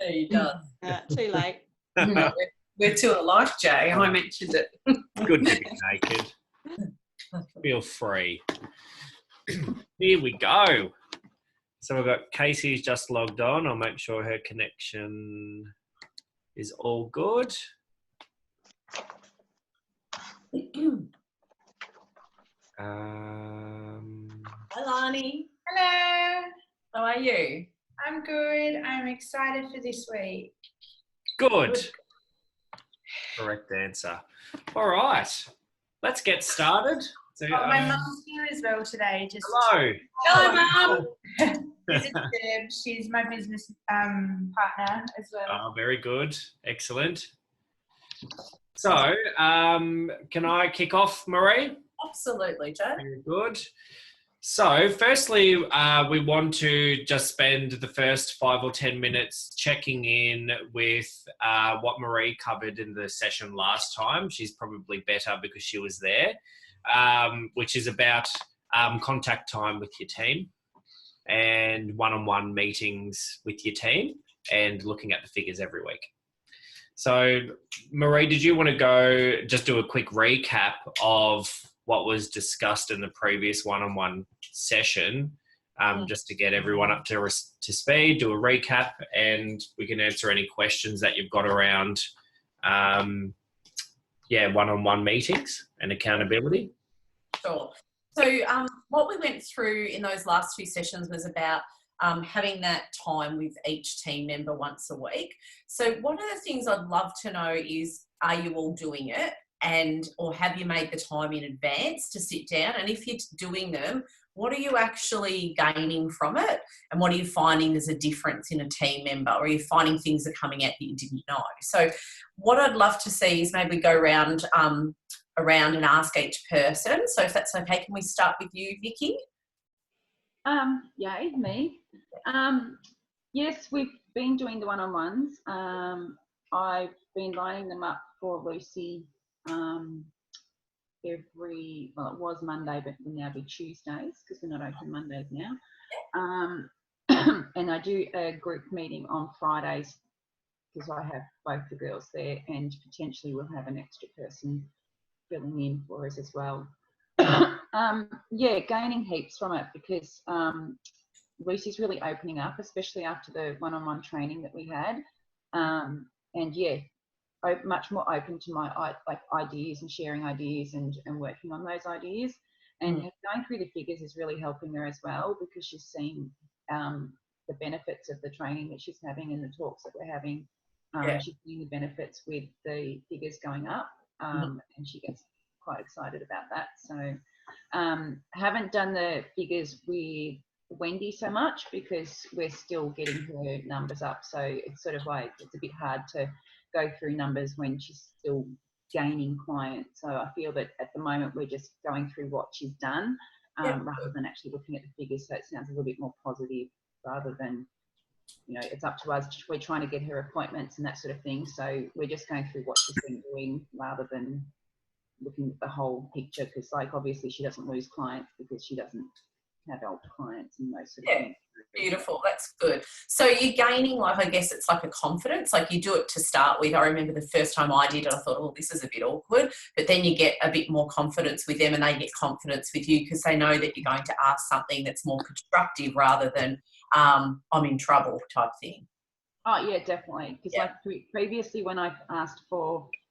He does. Too late. No, we're too alike, Jay. I mentioned it. Good to be naked. Feel free. Here we go. So we've got Casey's just logged on. I'll make sure her connection is all good. Hi, Lani. Hello, How are you? I'm good. I'm excited for this week. Good. Correct answer. All right. Let's get started. So, My mum's here as well today. hello. Hello, Mum. This is Deb. She's my business partner as well. Oh, very good. Excellent. So, can I kick off, Marie? Absolutely, Jay. Very good. So, firstly, we want to just spend the first 5 or 10 minutes checking in with what Marie covered in the session last time. She's probably better because she was there, which is about contact time with your team and one-on-one meetings with your team and looking at the figures every week. So, Marie, did you want to just do a quick recap of what was discussed in the previous one-on-one session, just to get everyone up to speed, do a recap, and we can answer any questions that you've got around, one-on-one meetings and accountability. Sure. So what we went through in those last 2 sessions was about having that time with each team member once a week. So one of the things I'd love to know is, are you all doing it? Or have you made the time in advance to sit down? And if you're doing them, what are you actually gaining from it? And what are you finding there's a difference in a team member? Or are you finding things are coming out that you didn't know? So what I'd love to see is maybe go around and ask each person. So if that's okay, can we start with you, Vicky? Yeah, me. Yes, we've been doing the one-on-ones. I've been lining them up for Lucy it was Monday, but will now be Tuesdays because we're not open Mondays now. And I do a group meeting on Fridays because I have both the girls there, and potentially we'll have an extra person filling in for us as well. Gaining heaps from it because Lucy's really opening up, especially after the one-on-one training that we had. Much more open to my ideas and sharing ideas and working on those ideas. And going through the figures is really helping her as well because she's seeing the benefits of the training that she's having and the talks that we're having. She's seeing the benefits with the figures going up, and she gets quite excited about that. So haven't done the figures with Wendy so much because we're still getting her numbers up. So it's sort of like it's a bit hard to go through numbers when she's still gaining clients. So I feel that at the moment we're just going through what she's done rather than actually looking at the figures. So it sounds a little bit more positive rather than, it's up to us. We're trying to get her appointments and that sort of thing. So we're just going through what she's been doing rather than looking at the whole picture because obviously she doesn't lose clients because she doesn't have old clients and those sort of things. Beautiful. That's good. So you're gaining, I guess it's like a confidence, you do it to start with. I remember the first time I did it, I thought, oh, this is a bit awkward, but then you get a bit more confidence with them and they get confidence with you because they know that you're going to ask something that's more constructive rather than I'm in trouble type thing. Oh, yeah, definitely. Because previously when I've asked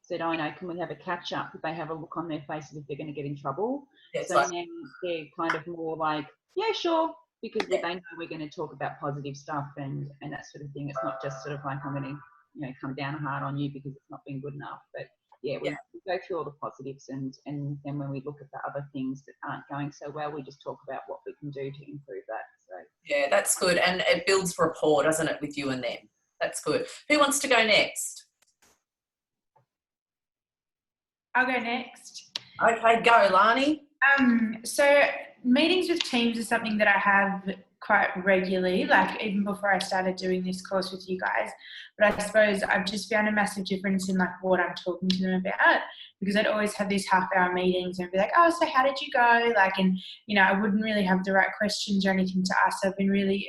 said, oh, no, can we have a catch up? They have a look on their faces if they're going to get in trouble. Yeah, so now they're kind of more like, yeah, sure. Because they know we're going to talk about positive stuff and that sort of thing. It's not just sort of like I'm going to come down hard on you because it's not been good enough. But we go through all the positives and then when we look at the other things that aren't going so well, we just talk about what we can do to improve that. So yeah, that's good, and it builds rapport, doesn't it, with you and them? That's good. Who wants to go next? I'll go next. Okay, go, Lani. So meetings with teams is something that I have quite regularly, like even before I started doing this course with you guys. But I suppose I've just found a massive difference in like what I'm talking to them about, because I'd always have these half-hour meetings and be like, oh, so how did you go? Like, and you know, I wouldn't really have the right questions or anything to ask. So I've been really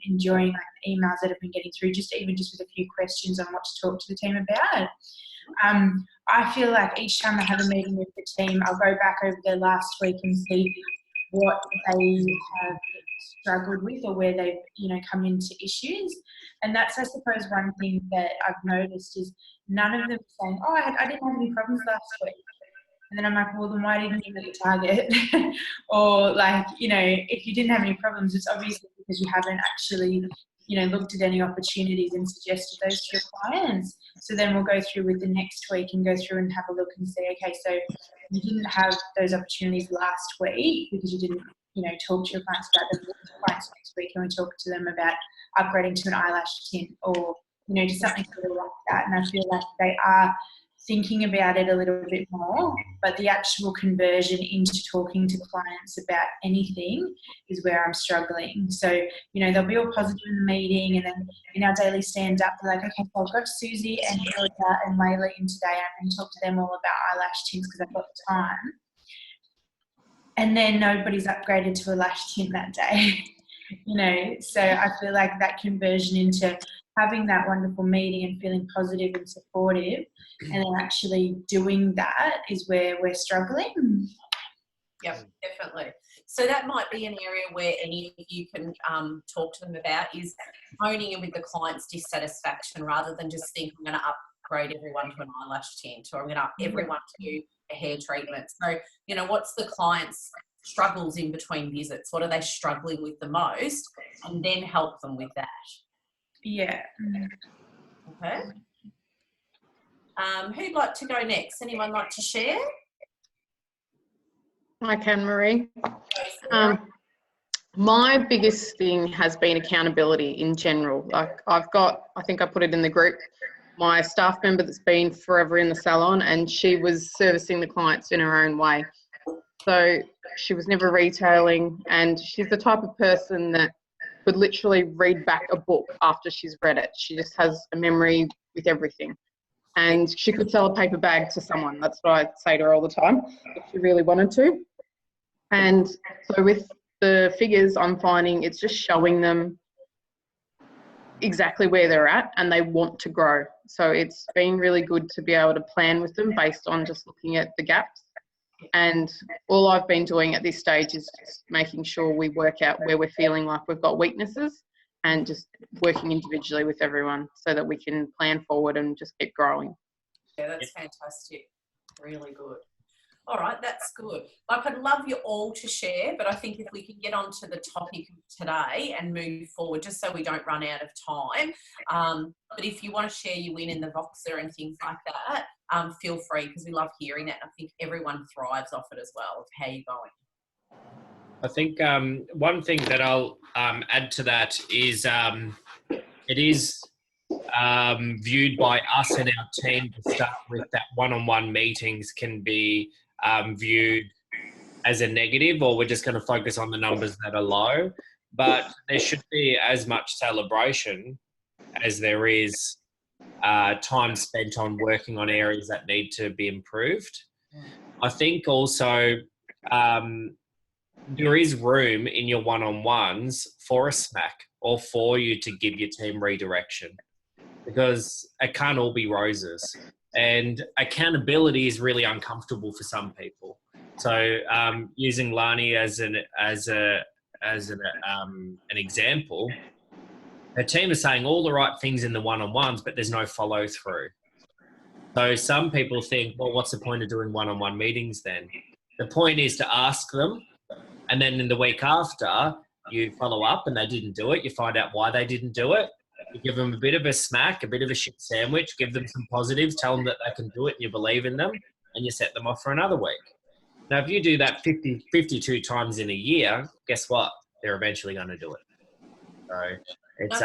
enjoying like the emails that have been getting through, just with a few questions on what to talk to the team about. I feel like each time I have a meeting with the team, I'll go back over their last week and see what they have struggled with or where they've, you know, come into issues. And that's, I suppose, one thing that I've noticed is none of them saying, oh, I didn't have any problems last week. And then I'm like, well, then why didn't you hit the target? Or like, you know, if you didn't have any problems, it's obviously because you haven't actually, you know, looked at any opportunities and suggested those to your clients. So then we'll go through with the next week and go through and have a look and say, okay, so you didn't have those opportunities last week because you didn't, you know, talk to your clients about them. Clients next week, and we talk to them about upgrading to an eyelash tint or, you know, just something sort of like that. And I feel like they are thinking about it a little bit more, but the actual conversion into talking to clients about anything is where I'm struggling. So, you know, they'll be all positive in the meeting, and then in our daily stand-up, they're like, okay, so I've got Susie and Georgia and Layla in today. I'm going to talk to them all about eyelash tints because I've got the time. And then nobody's upgraded to a lash tint that day. You know, so I feel like that conversion into having that wonderful meeting and feeling positive and supportive and then actually doing that is where we're struggling. Yep, definitely. So that might be an area where any of you can talk to them about is honing in with the client's dissatisfaction rather than just think I'm going to upgrade everyone to an eyelash tint or I'm going to up everyone to a hair treatment. So, you know, what's the client's struggles in between visits? What are they struggling with the most? And then help them with that. Yeah. Okay. Who'd like to go next? Anyone like to share? I can, Marie. My biggest thing has been accountability in general. Like I think I put it in the group, my staff member that's been forever in the salon, and she was servicing the clients in her own way. So she was never retailing, and she's the type of person that could literally read back a book after she's read it. She just has a memory with everything. And she could sell a paper bag to someone. That's what I say to her all the time, if she really wanted to. And so with the figures, I'm finding it's just showing them exactly where they're at and they want to grow. So it's been really good to be able to plan with them based on just looking at the gaps. And all I've been doing at this stage is just making sure we work out where we're feeling like we've got weaknesses and just working individually with everyone so that we can plan forward and just keep growing. Yeah, that's fantastic. Really good. All right, that's good. Like, I'd love you all to share, but I think if we can get on to the topic today and move forward, just so we don't run out of time. But if you want to share your win in the Voxer and things like that, feel free, because we love hearing that. I think everyone thrives off it as well, of how you're going. I think one thing that I'll add to that is it is viewed by us and our team to start with that one-on-one meetings can be viewed as a negative, or we're just going to focus on the numbers that are low. But there should be as much celebration as there is time spent on working on areas that need to be improved. I think also there is room in your one-on-ones for a smack or for you to give your team redirection, because it can't all be roses. And accountability is really uncomfortable for some people. So using Lani as an example, her team is saying all the right things in the one-on-ones, but there's no follow through. So some people think, well, what's the point of doing one-on-one meetings then? The point is to ask them, and then in the week after, you follow up and they didn't do it. You find out why they didn't do it. You give them a bit of a smack, a bit of a shit sandwich, give them some positives, tell them that they can do it and you believe in them, and you set them off for another week. Now, if you do that 52 times in a year, guess what? They're eventually going to do it. So it's...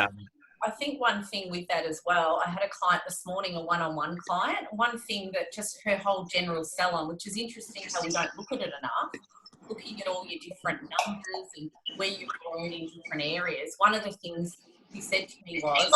I think one thing with that as well, I had a client this morning, a one-on-one client. One thing that just her whole general salon, which is interesting how we don't look at it enough, looking at all your different numbers and where you've grown in different areas, one of the things he said to me was,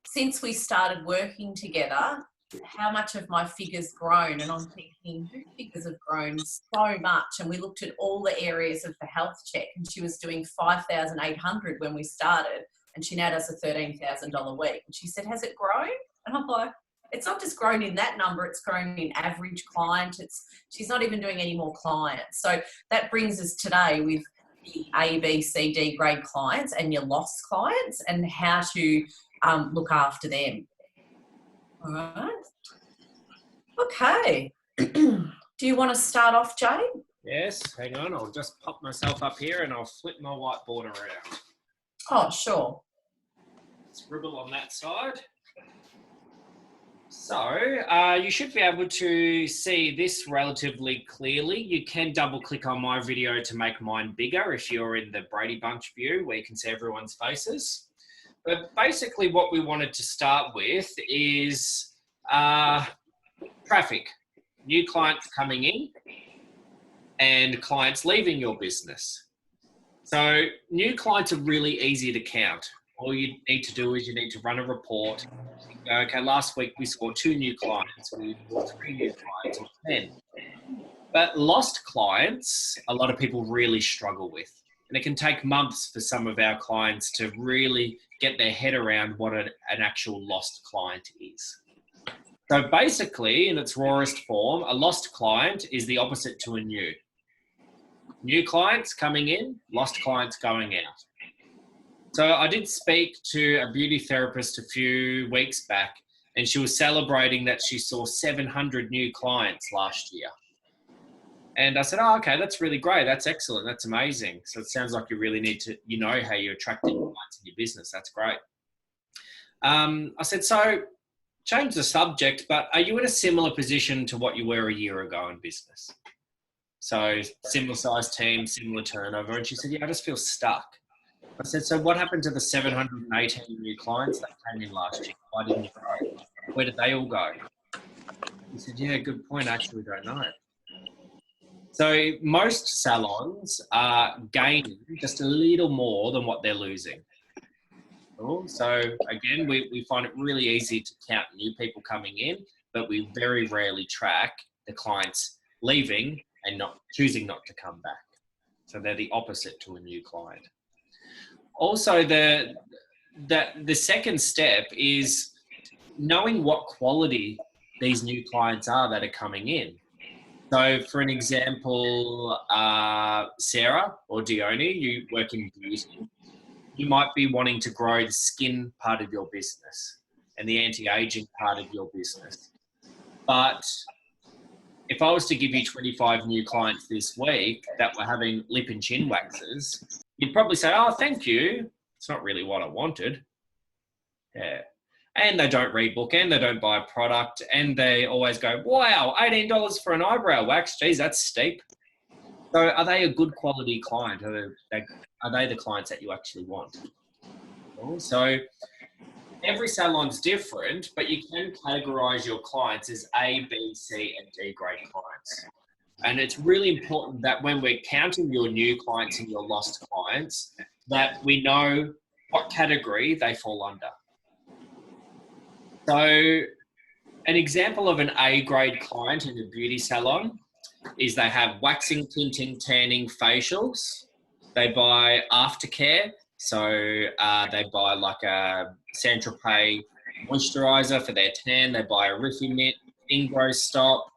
since we started working together, how much have my figures grown? And I'm thinking, her figures have grown so much. And we looked at all the areas of the health check, and she was doing 5,800 when we started, and she now does a $13,000 week. And she said, has it grown? And I'm like, it's not just grown in that number, it's grown in average client. She's not even doing any more clients. So that brings us today with the A, B, C, D grade clients and your lost clients and how to look after them. All right. Okay. Do you want to start off, Jade? Yes, hang on. I'll just pop myself up here and I'll flip my whiteboard around. Oh, sure. Scribble on that side. So you should be able to see this relatively clearly. You can double click on my video to make mine bigger if you're in the Brady Bunch view where you can see everyone's faces. But basically what we wanted to start with is traffic, new clients coming in and clients leaving your business. So new clients are really easy to count. All you need to do is you need to run a report. You go, okay, last week we saw 2 new clients, we saw 3 new clients, or 10. But lost clients, a lot of people really struggle with. And it can take months for some of our clients to really get their head around what an actual lost client is. So basically, in its rawest form, a lost client is the opposite to a new. New clients coming in, lost clients going out. So I did speak to a beauty therapist a few weeks back, and she was celebrating that she saw 700 new clients last year. And I said, oh, okay, that's really great. That's excellent. That's amazing. So it sounds like you really need to, you know how you're attracting clients in your business. That's great. I said, so change the subject, but are you in a similar position to what you were a year ago in business? So similar size team, similar turnover. And she said, yeah, I just feel stuck. I said, so what happened to the 718 new clients that came in last year? Why didn't you grow? Where did they all go? He said, yeah, good point. I actually don't know. So most salons are gaining just a little more than what they're losing. Cool. So again, we find it really easy to count new people coming in, but we very rarely track the clients leaving and not choosing not to come back. So they're the opposite to a new client. Also, the second step is knowing what quality these new clients are that are coming in. So for an example, Sarah or Dione, you work in beauty. You might be wanting to grow the skin part of your business and the anti-aging part of your business. But if I was to give you 25 new clients this week that were having lip and chin waxes, you'd probably say, oh, thank you. It's not really what I wanted. Yeah. And they don't rebook and they don't buy a product and they always go, wow, $18 for an eyebrow wax. Geez, that's steep. So are they a good quality client? Are they the clients that you actually want? So every salon's different, but you can categorize your clients as A, B, C, and D grade clients. And it's really important that when we're counting your new clients and your lost clients, that we know what category they fall under. So an example of an A grade client in a beauty salon is they have waxing, tinting, tanning, facials. They buy aftercare. So they buy like a Saint-Tropez moisturizer for their tan. They buy a Riffy Mitt, Ingrow Stop.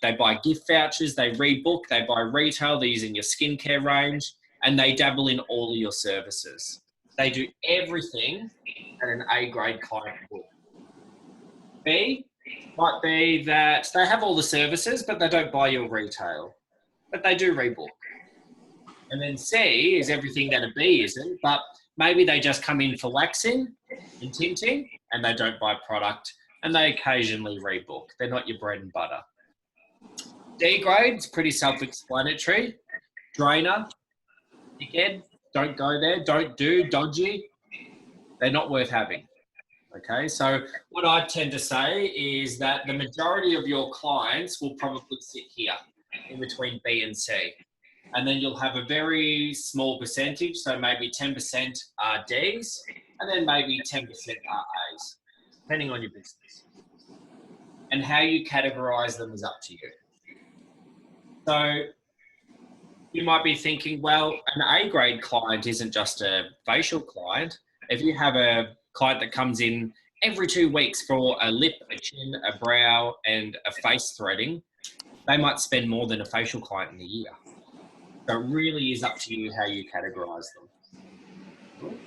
They buy gift vouchers. They rebook. They buy retail. They're using your skincare range. And they dabble in all of your services. They do everything that an A grade client would. B might be that they have all the services, but they don't buy your retail, but they do rebook. And then C is everything that a B isn't, but maybe they just come in for waxing and tinting and they don't buy product and they occasionally rebook. They're not your bread and butter. D grade's pretty self-explanatory. Drainer, dickhead, don't go there, don't do, dodgy. They're not worth having. Okay, so what I tend to say is that the majority of your clients will probably sit here. in between B and C. And then you'll have a very small percentage, so maybe 10% are Ds, and then maybe 10% are As, depending on your business. And how you categorize them is up to you. So you might be thinking, well, an A grade client isn't just a facial client. If you have a client that comes in every 2 weeks for a lip, a chin, a brow, and a face threading, they might spend more than a facial client in a year. So it really is up to you how you categorize them.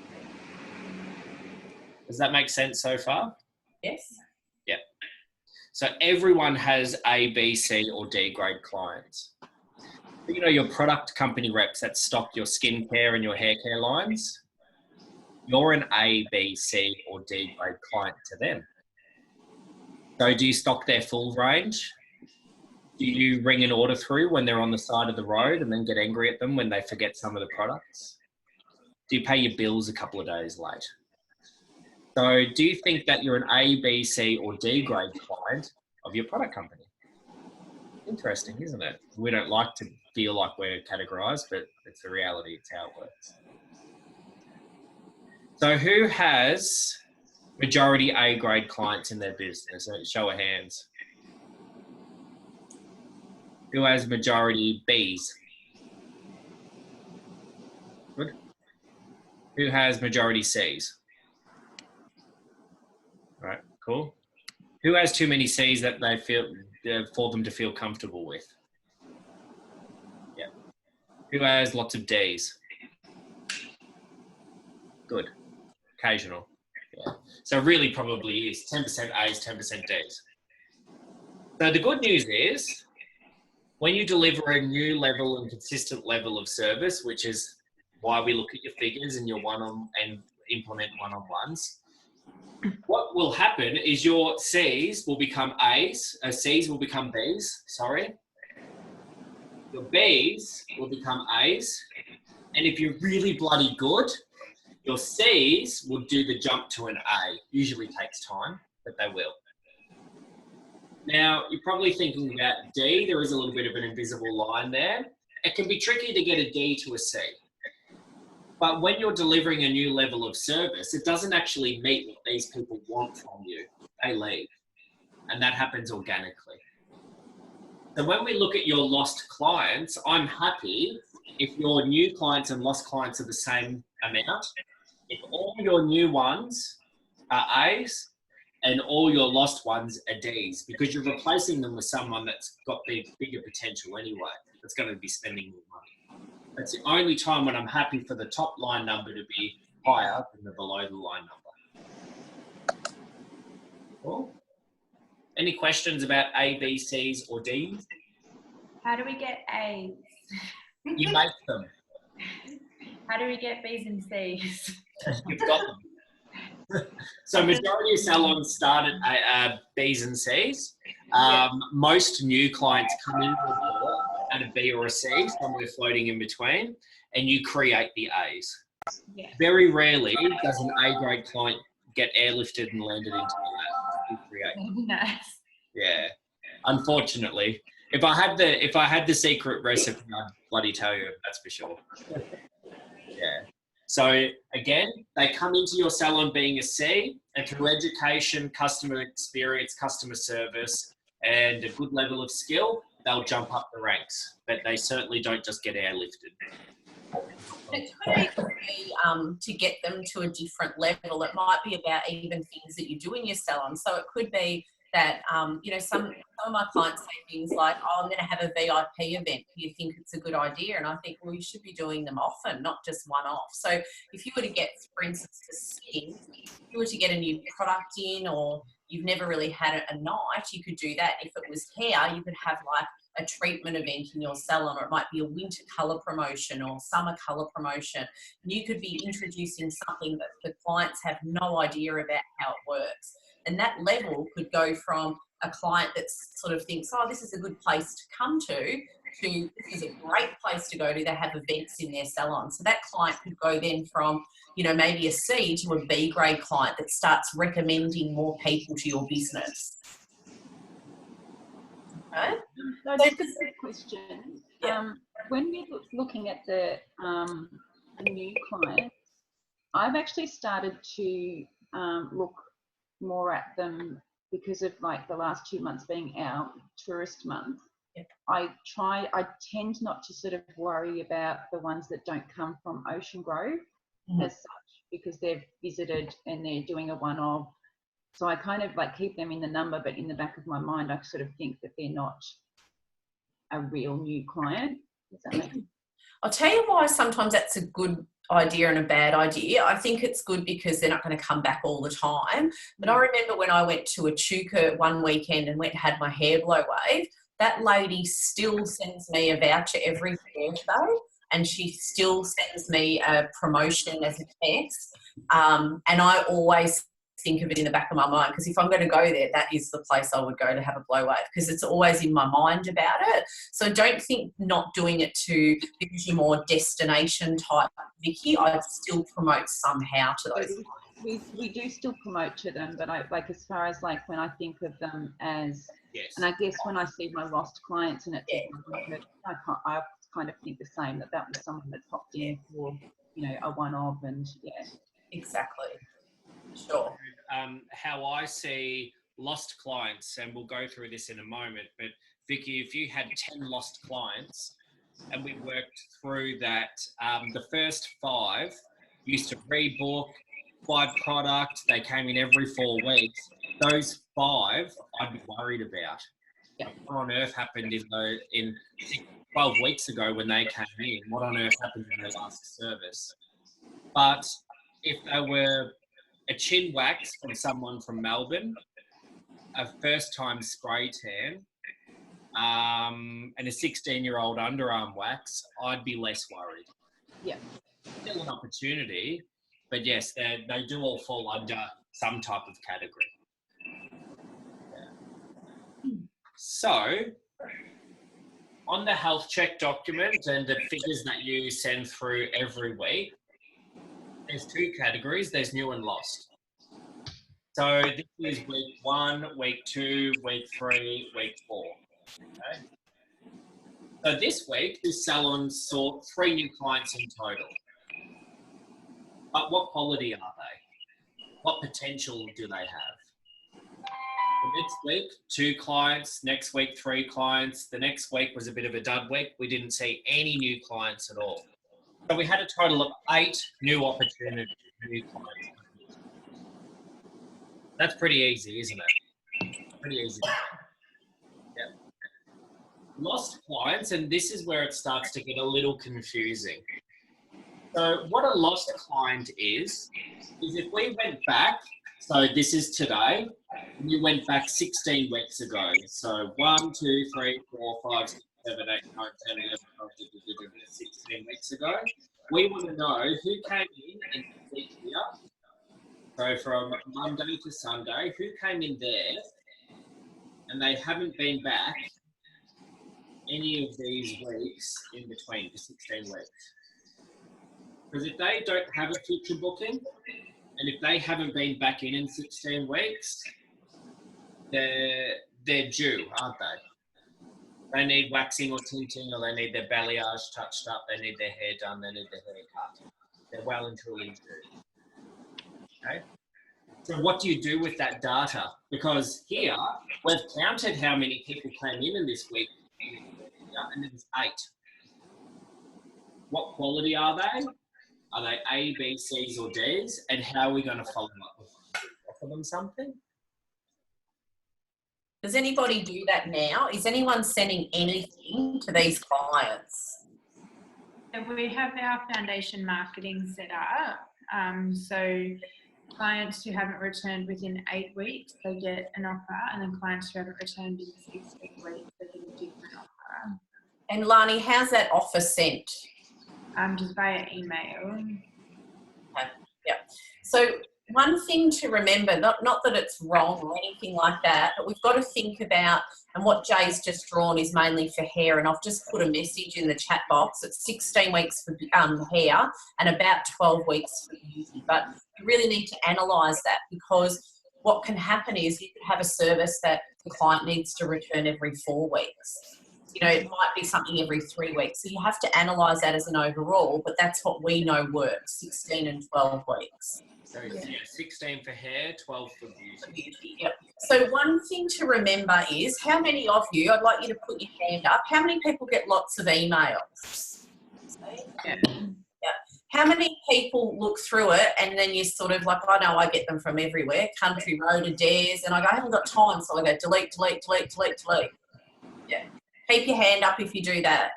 Does that make sense so far? Yes. Yeah. So everyone has A, B, C, or D grade clients. You know, your product company reps that stock your skincare and your hair care lines, you're an A, B, C, or D grade client to them. So do you stock their full range? Do you ring an order through when they're on the side of the road and then get angry at them when they forget some of the products? Do you pay your bills a couple of days late? So do you think that you're an A, B, C, or D grade client of your product company? Interesting, isn't it? We don't like to feel like we're categorized, but it's the reality. It's how it works. So who has majority A grade clients in their business? Show of hands. Who has majority Bs? Good. Who has majority Cs? All right, cool. Who has too many Cs that they feel for them to feel comfortable with? Yeah. Who has lots of Ds? Good. Occasional. Yeah. So really probably is 10% A's, 10% D's. So the good news is when you deliver a new level and consistent level of service, which is why we look at your figures and and implement one-on-ones, what will happen is your C's will become A's, C's will become B's, sorry. Your B's will become A's. And if you're really bloody good, your C's will do the jump to an A. Usually takes time, but they will. Now, you're probably thinking about D. There is a little bit of an invisible line there. It can be tricky to get a D to a C. But when you're delivering a new level of service, it doesn't actually meet what these people want from you. They leave. And that happens organically. So when we look at your lost clients, I'm happy if your new clients and lost clients are the same amount. If all your new ones are A's and all your lost ones are D's, because you're replacing them with someone that's got bigger potential anyway, that's going to be spending more money. That's the only time when I'm happy for the top line number to be higher than the below the line number. Cool. Any questions about A, B, C's, or D's? How do we get A's? You make them. How do we get B's and C's? You've got them. So majority of salons start at B's and C's. Most new clients come in the door at a B or a C, somewhere floating in between, and you create the A's. Yeah. Very rarely does an A grade client get airlifted and landed into that. You create. Nice. Yeah. Unfortunately, if I had the secret recipe, I'd bloody tell you, that's for sure. Yeah. So again, they come into your salon being a C, and through education, customer experience, customer service, and a good level of skill, they'll jump up the ranks. But they certainly don't just get airlifted. It could be to get them to a different level. It might be about even things that you do in your salon. So it could be that, some of my clients say things like, oh, I'm going to have a VIP event. Do you think it's a good idea? And I think, well, you should be doing them often, not just one-off. So if you were to get, for instance, to skin, if you were to get a new product in, or you've never really had a night, you could do that. If it was hair, you could have like a treatment event in your salon, or it might be a winter colour promotion or summer colour promotion. And you could be introducing something that the clients have no idea about how it works. And that level could go from a client that sort of thinks, oh, this is a good place to come to this is a great place to go to. They have events in their salon. So that client could go then from, maybe a C to a B grade client that starts recommending more people to your business. Right? So So just a quick question. Yeah. When we're looking at the new clients, I've actually started to look more at them because of like the last 2 months being our tourist month. Yep. I tend not to sort of worry about the ones that don't come from Ocean Grove as such, because they've visited and they're doing a one-off. So I kind of like keep them in the number, but in the back of my mind, I sort of think that they're not a real new client. Does that make sense? I'll tell you why sometimes that's a good idea and a bad idea. I think it's good because they're not going to come back all the time. But I remember when I went to Echuca one weekend and went and had my hair blow wave, that lady still sends me a voucher every Thursday, and she still sends me a promotion as a text. And I always think of it in the back of my mind, because if I'm going to go there, that is the place I would go to have a blow wave, because it's always in my mind about it. So don't think not doing it to because you're more destination type Vicky. I'd still promote somehow to those. We do still promote to them, but I like, as far as like when I think of them as, Yes. and I guess when I see my lost clients and it's Yeah. I kind of think the same, that was someone that popped in for, you know, a one-off, and yeah. Exactly. Sure. How I see lost clients, and we'll go through this in a moment, but Vicky, if you had 10 lost clients and we worked through that, the first 5 used to rebook, buy product, they came in every 4 weeks. Those 5 I'd be worried about. Yeah. What on earth happened in 12 weeks ago when they came in? What on earth happened in their last service? But if they were a chin wax from someone from Melbourne, a first-time spray tan, and a 16-year-old underarm wax, I'd be less worried. Yeah. Still an opportunity, but yes, they do all fall under some type of category. Yeah. So, on the health check document and the figures that you send through every week, there's 2 categories. There's new and lost. So this is week 1, week 2, week 3, week 4. Okay. So this week, this salon saw 3 new clients in total. But what quality are they? What potential do they have? The next week, 2 clients. Next week, 3 clients. The next week was a bit of a dud week. We didn't see any new clients at all. So we had a total of 8 new opportunities, new clients. That's pretty easy, isn't it? Pretty easy. Yeah. Lost clients, and this is where it starts to get a little confusing. So what a lost client is if we went back, so this is today, and we went back 16 weeks ago. So 1, 2, 3, 4, 5, 6, 7, 8, 9, 10, 11, 12, 16 weeks ago. We want to know who came in the week here. So from Monday to Sunday, who came in there and they haven't been back any of these weeks in between the 16 weeks. Because if they don't have a future booking, and if they haven't been back in 16 weeks, they're due, aren't they? They need waxing or tinting, or they need their balayage touched up, they need their hair done, they need their hair cut. They're well and truly due. Okay? So what do you do with that data? Because here, we've counted how many people came in this week, and it was 8. What quality are they? Are they A, B, C's, or D's? And how are we going to follow up? Offer them something? Does anybody do that now? Is anyone sending anything to these clients? We have our foundation marketing set up. So clients who haven't returned within 8 weeks, they get an offer, and then clients who haven't returned in 6 weeks, they get a different offer. And Lani, how's that offer sent? Just via email. Yeah. So one thing to remember, not that it's wrong or anything like that, but we've got to think about, and what Jay's just drawn is mainly for hair, and I've just put a message in the chat box. It's 16 weeks for hair and about 12 weeks for beauty. But you really need to analyse that, because what can happen is you could have a service that the client needs to return every 4 weeks. You know, it might be something every 3 weeks. So you have to analyse that as an overall, but that's what we know works, 16 and 12 weeks. So yeah, 16 for hair, 12 for beauty. Yep. So one thing to remember is how many of you, I'd like you to put your hand up, how many people get lots of emails? Yeah. How many people look through it and then you sort of like, I know I get them from everywhere, Country Road, Adair's, and I go, I haven't got time, so I go delete, delete, delete, delete, delete. Yeah. Keep your hand up if you do that.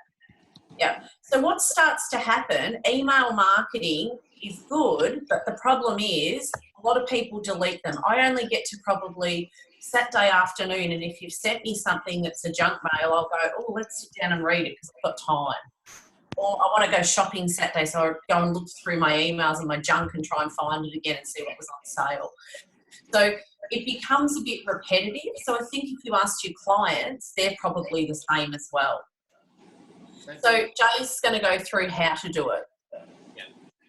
Yeah. So what starts to happen, email marketing is good, but the problem is a lot of people delete them. I only get to probably Saturday afternoon, and if you've sent me something that's a junk mail, I'll go, oh, let's sit down and read it because I've got time. Or I want to go shopping Saturday, so I go and look through my emails and my junk and try and find it again and see what was on sale. So it becomes a bit repetitive. So I think if you ask your clients, they're probably the same as well. So Jay's going to go through how to do it. Yeah.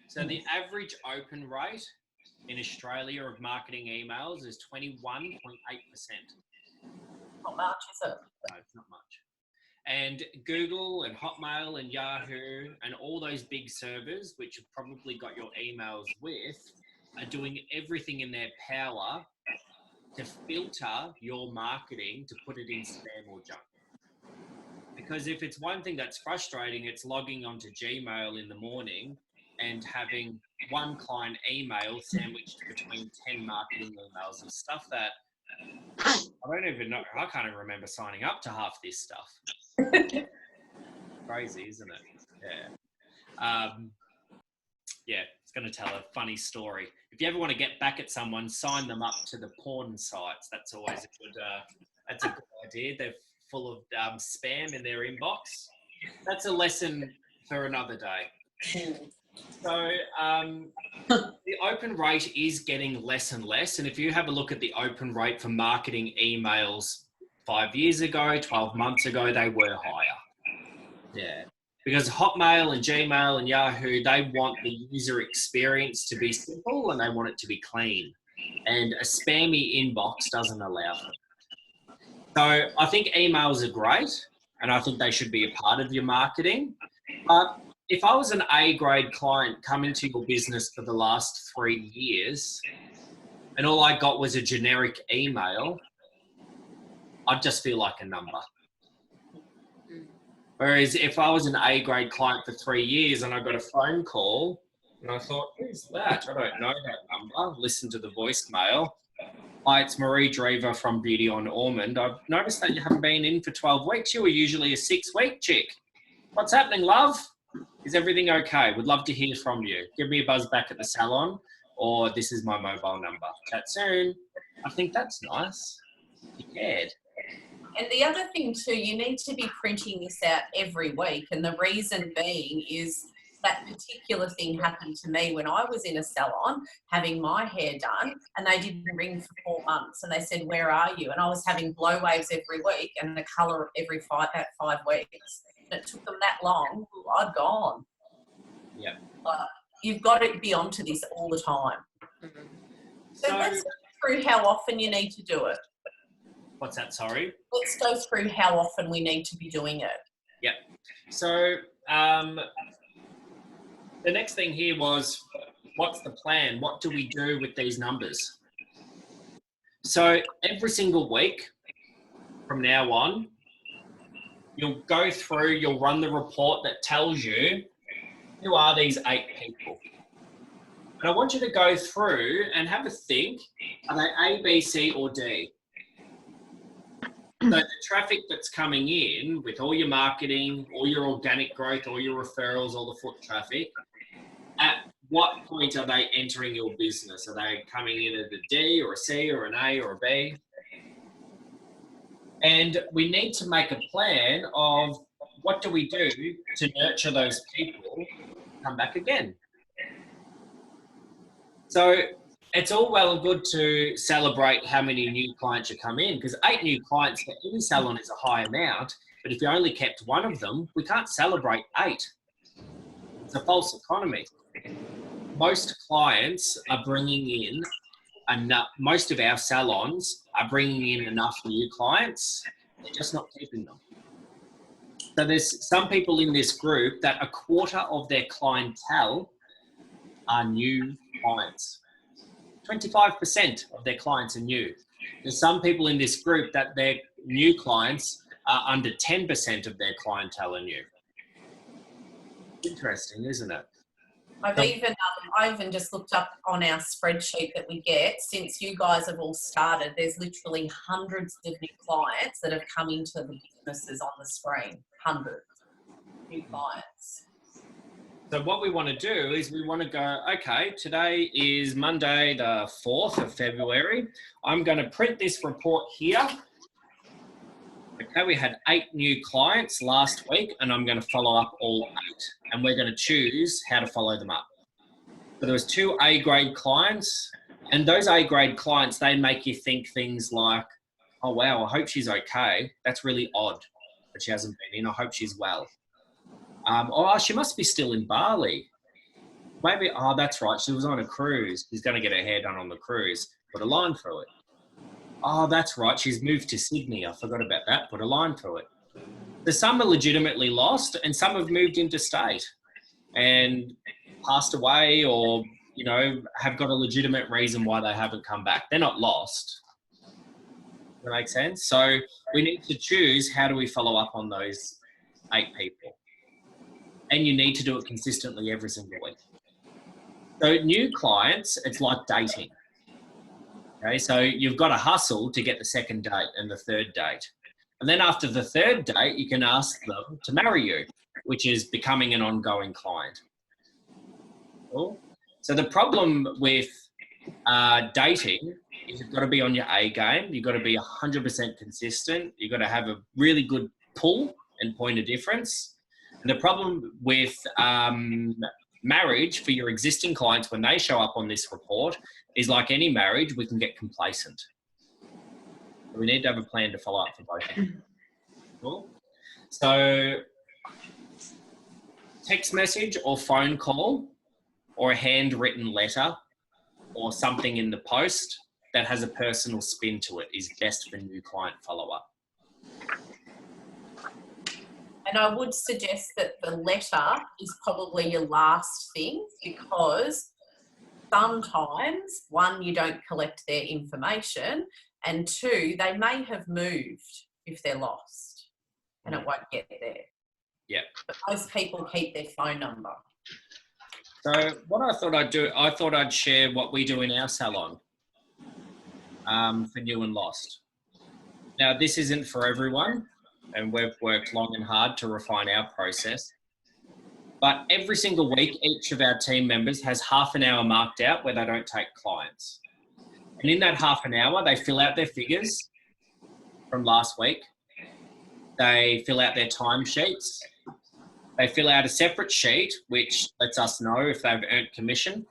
So the average open rate in Australia of marketing emails is 21.8%. Not much, is it? No, it's not much. And Google and Hotmail and Yahoo and all those big servers, which you've probably got your emails with, are doing everything in their power to filter your marketing to put it in spam or junk. Because if it's one thing that's frustrating, it's logging onto Gmail in the morning and having one client email sandwiched between 10 marketing emails of stuff that I don't even know. I can't even remember signing up to half this stuff. Crazy, isn't it? Yeah. Yeah, it's going to tell a funny story. If you ever want to get back at someone, sign them up to the porn sites. That's always a good idea. They're full of spam in their inbox. That's a lesson for another day. So the open rate is getting less and less. And if you have a look at the open rate for marketing emails 5 years ago, 12 months ago, they were higher. Yeah. Because Hotmail and Gmail and Yahoo, they want the user experience to be simple and they want it to be clean. And a spammy inbox doesn't allow for it. So I think emails are great and I think they should be a part of your marketing. But if I was an A-grade client coming to your business for the last 3 years and all I got was a generic email, I'd just feel like a number. Whereas if I was an A-grade client for 3 years and I got a phone call and I thought, who's that? I don't know that number. Listen to the voicemail. Hi, it's Marie Drever from Beauty on Ormond. I've noticed that you haven't been in for 12 weeks. You were usually a 6-week chick. What's happening, love? Is everything okay? Would love to hear from you. Give me a buzz back at the salon or this is my mobile number. Chat soon. I think that's nice. You cared. And the other thing too, you need to be printing this out every week. And the reason being is that particular thing happened to me when I was in a salon having my hair done and they didn't ring for 4 months and they said, where are you? And I was having blow waves every week and the colour every 5 weeks. And it took them that long, I'd gone. Yeah. But you've got to be onto this all the time. Mm-hmm. So let's go through how often you need to do it. What's that, sorry? Let's go through how often we need to be doing it. Yep. So the next thing here was, what's the plan? What do we do with these numbers? So every single week from now on, you'll go through, you'll run the report that tells you who are these 8 people. And I want you to go through and have a think, are they A, B, C, or D? So the traffic that's coming in with all your marketing, all your organic growth, all your referrals, all the foot traffic, at what point are they entering your business? Are they coming in at a D or a C or an A or a B? And we need to make a plan of what do we do to nurture those people to come back again. So it's all well and good to celebrate how many new clients you come in, because 8 new clients for any salon is a high amount. But if you only kept 1 of them, we can't celebrate 8. It's a false economy. Most clients are bringing in enough, most of our salons are bringing in enough new clients. They're just not keeping them. So there's some people in this group that a quarter of their clientele are new clients. 25% of their clients are new. There's some people in this group that their new clients are under 10% of their clientele are new. Interesting, isn't it? I even just looked up on our spreadsheet that we get, since you guys have all started, there's literally hundreds of new clients that have come into the businesses on the screen. Hundreds of new clients. So what we want to do is we want to go, okay, today is Monday, the 4th of February. I'm going to print this report here. Okay, we had 8 new clients last week, and I'm going to follow up all 8. And we're going to choose how to follow them up. So there was 2 A-grade clients, and those A-grade clients, they make you think things like, oh, wow, I hope she's okay. That's really odd that she hasn't been in. I hope she's well. Oh, she must be still in Bali. Maybe, oh, that's right. She was on a cruise. She's going to get her hair done on the cruise. Put a line through it. Oh, that's right. She's moved to Sydney. I forgot about that. Put a line through it. There's some are legitimately lost, and some have moved interstate and passed away, or, you know, have got a legitimate reason why they haven't come back. They're not lost. Does that make sense? So we need to choose, how do we follow up on those 8 people? And you need to do it consistently every single week. So new clients, it's like dating. Okay, so you've got to hustle to get the second date and the third date. And then after the third date, you can ask them to marry you, which is becoming an ongoing client. Cool. So the problem with dating is you've got to be on your A game. You've got to be 100% consistent. You've got to have a really good pull and point of difference. And the problem with marriage for your existing clients when they show up on this report is, like any marriage, we can get complacent. We need to have a plan to follow up for both of them. Cool. So text message or phone call or a handwritten letter or something in the post that has a personal spin to it is best for new client follow-up. And I would suggest that the letter is probably your last thing, because sometimes, 1, you don't collect their information, and 2, they may have moved if they're lost and it won't get there. Yeah. But most people keep their phone number. So what I thought I'd do, I thought I'd share what we do in our salon for new and lost. Now, this isn't for everyone, and we've worked long and hard to refine our process. But every single week, each of our team members has half an hour marked out where they don't take clients. And in that half an hour, they fill out their figures from last week. They fill out their timesheets. They fill out a separate sheet, which lets us know if they've earned commission.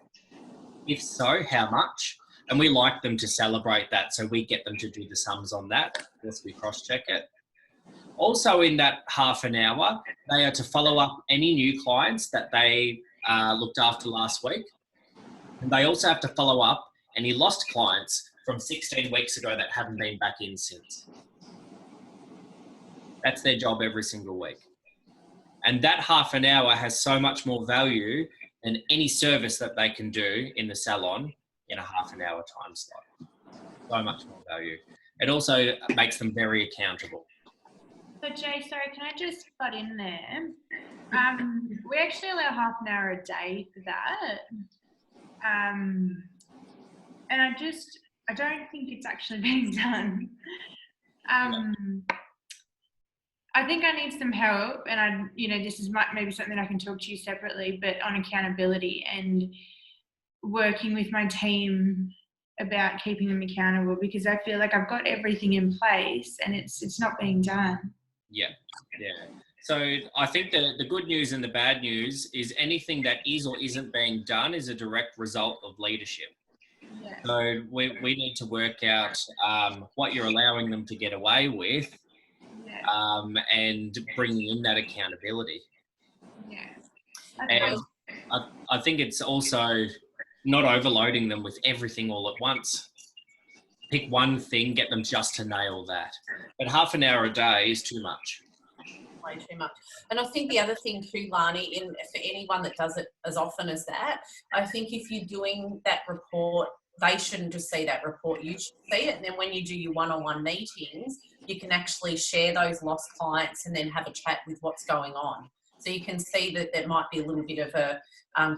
If so, how much? And we like them to celebrate that, so we get them to do the sums on that once we cross-check it. Also, in that half an hour, they are to follow up any new clients that they looked after last week. And they also have to follow up any lost clients from 16 weeks ago that haven't been back in since. That's their job every single week. And that half an hour has so much more value than any service that they can do in the salon in a half an hour time slot. So much more value. It also makes them very accountable. So Jay, sorry, can I just butt in there? We actually allow half an hour a day for that. And I don't think it's actually being done. I think I need some help, and this is maybe something I can talk to you separately, but on accountability and working with my team about keeping them accountable, because I feel like I've got everything in place and it's not being done. Yeah. So I think the good news and the bad news is anything that is or isn't being done is a direct result of leadership. Yeah. So we need to work out what you're allowing them to get away with, and bringing in that accountability. Yeah. And I think it's also not overloading them with everything all at once. Pick one thing, get them just to nail that. But half an hour a day is too much. Way too much. And I think the other thing too, Lani, for anyone that does it as often as that, I think if you're doing that report, they shouldn't just see that report, you should see it. And then when you do your one-on-one meetings, you can actually share those lost clients and then have a chat with what's going on. So you can see that there might be a little bit of a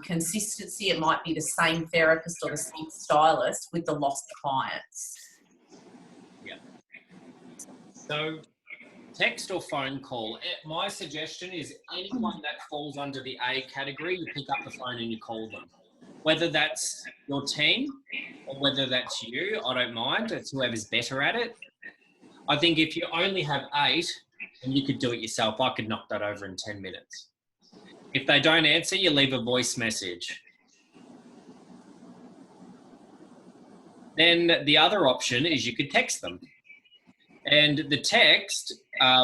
consistency. It might be the same therapist or the same stylist with the lost clients. Yeah. So text or phone call. My suggestion is anyone that falls under the A category, you pick up the phone and you call them. Whether that's your team or whether that's you, I don't mind. It's whoever's better at it. I think if you only have 8 and you could do it yourself, I could knock that over in 10 minutes. If they don't answer, you leave a voice message. Then the other option is you could text them. And the text,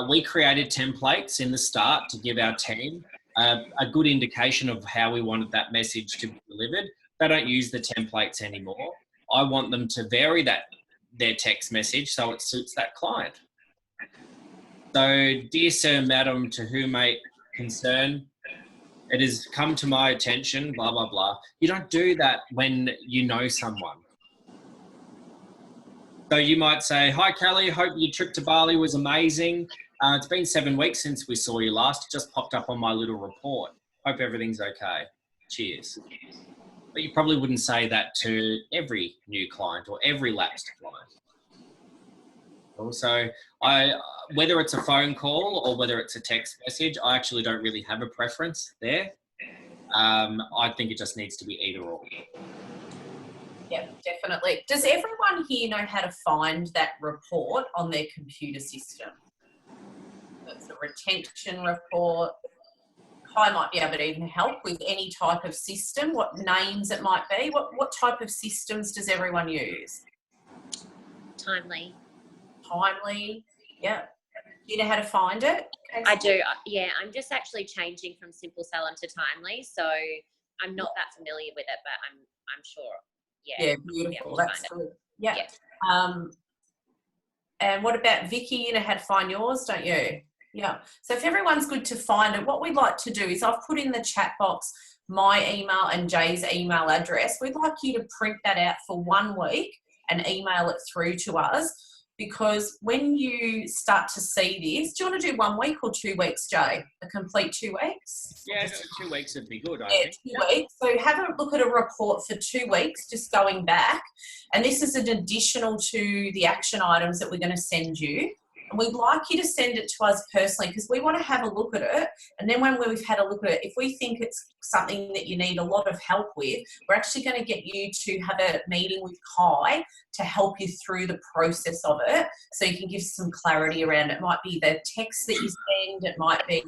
we created templates in the start to give our team a good indication of how we wanted that message to be delivered. They don't use the templates anymore. I want them to vary their text message so it suits that client. So, dear sir, madam, to whom may concern, it has come to my attention, blah, blah, blah. You don't do that when you know someone. So you might say, hi, Kelly, hope your trip to Bali was amazing. It's been 7 weeks since we saw you last. It just popped up on my little report. Hope everything's okay. Cheers. But you probably wouldn't say that to every new client or every lapsed client. Also, whether it's a phone call or whether it's a text message, I actually don't really have a preference there. I think it just needs to be either or. Yeah, definitely. Does everyone here know how to find that report on their computer system? It's a retention report. I might be able to even help with any type of system, what names it might be. What type of systems does everyone use? Timely. Timely, yeah. Do you know how to find it? Okay. I do, yeah. I'm just actually changing from Simple Salon to Timely, so I'm not that familiar with it, but I'm sure. Yeah, beautiful. That's good. Yeah. And what about Vicky? You know how to find yours, don't you? Yeah. So if everyone's good to find it, what we'd like to do is I've put in the chat box my email and Jay's email address. We'd like you to print that out for 1 week and email it through to us, because when you start to see this, do you want to do 1 week or 2 weeks, Jay? A complete 2 weeks? Yeah, 2 weeks would be good, I think. 2 weeks. So have a look at a report for 2 weeks, just going back. And this is an additional to the action items that we're going to send you. And we'd like you to send it to us personally, because we want to have a look at it. And then when we've had a look at it, if we think it's something that you need a lot of help with, we're actually going to get you to have a meeting with Kai to help you through the process of it, so you can give some clarity around it. It might be the text that you send, it might be